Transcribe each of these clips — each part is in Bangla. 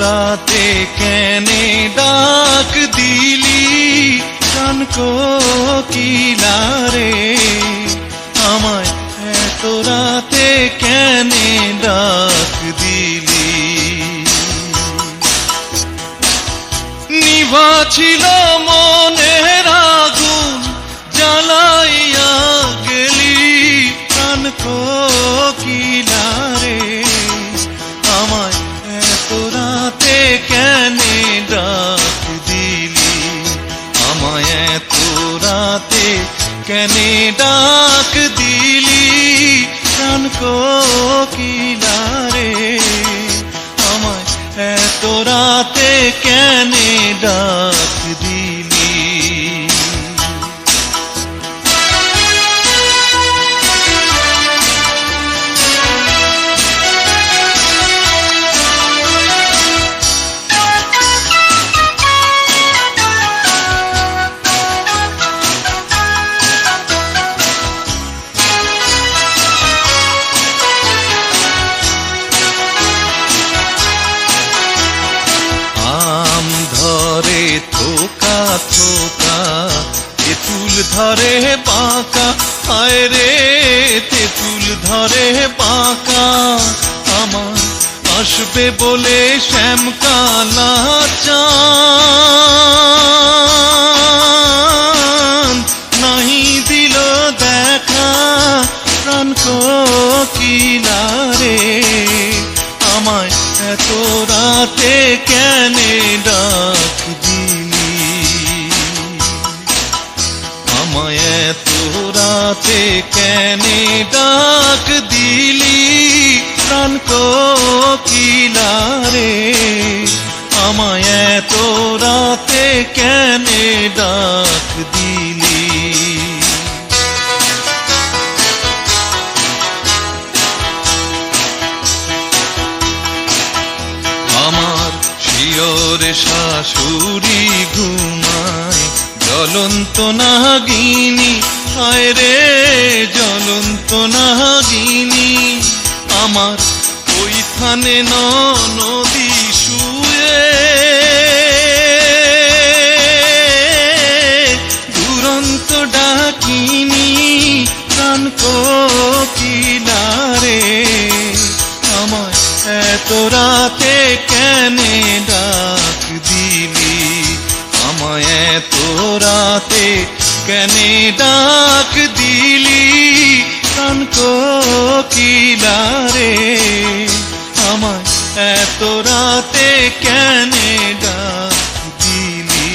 রাতে কেনে ডাক দিলি প্রাণ কোকিলা রে, আমায় এত রাতে কেনে ডাক দিলি। নিভা ছিল মনের আগুন জ্বালাইয়া গেলি প্রাণ কোকিলা রে, আমায় এত রাতে কেনে ডাক দিলি, আমায় এত রাতে কেনে ডাক দিলি প্রাণ কোকিলা রে, আমায় এত রাতে কেনে ডাক দিলি। ধরে থোকা থোকা তেঁতুল ধরে বাঁকা, হায় রে তেঁতুল ধরে বাঁকা, আমার আসবে বলে শ্যামকালা চাঁদ নাহি দিল দেখা প্রাণ কোকিলা রে, আমায় এত রাতে কেনে ডাক দিলি, আমায় এত রাতে কেনে ডাক দিলি প্রাণ কোকিলা রে, আমায় এত রাতে কেনে ডাক দিলি। আমার শিয়রে শাশুড়ি ঘুমায় জ্বলন্ত নাগিনী, হায় রে জ্বলন্ত নাগিনী, আমার ওইখানে নদী শুয়ে দুরন্ত ডাকিনী প্রাণ কোকিলা রে, আমায় এত রাতে কেনে ডাক দিলি, আমায় এত রাতে কেনে ডাক দিলি প্রাণ কোকিলা রে, আমায় এত রাতে কেনে ডাক দিলি।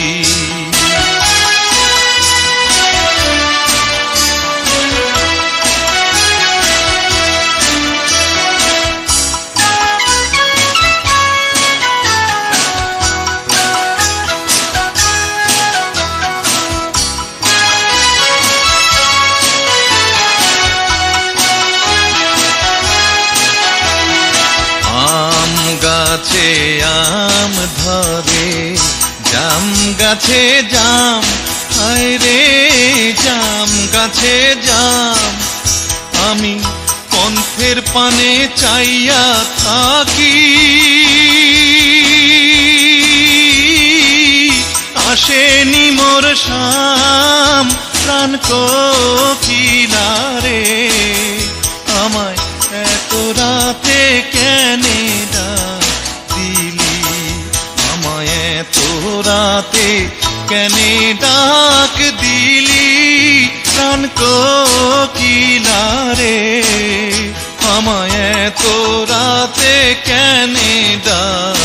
গাছে আম ধরে জাম গাছে জাম, হায় রে জাম গাছে জাম, আমি পন্থের পানে চাইয়া থাকি, আসেনি মোর শাম প্রাণ কোকিলা রে, আমায় এত রাতে কেনে ডাক দিলি, আমায় এত রাতে কেনে ডাক দিলি প্রাণ কোকিলা রে, আমায় এত রাতে কেনে ডাক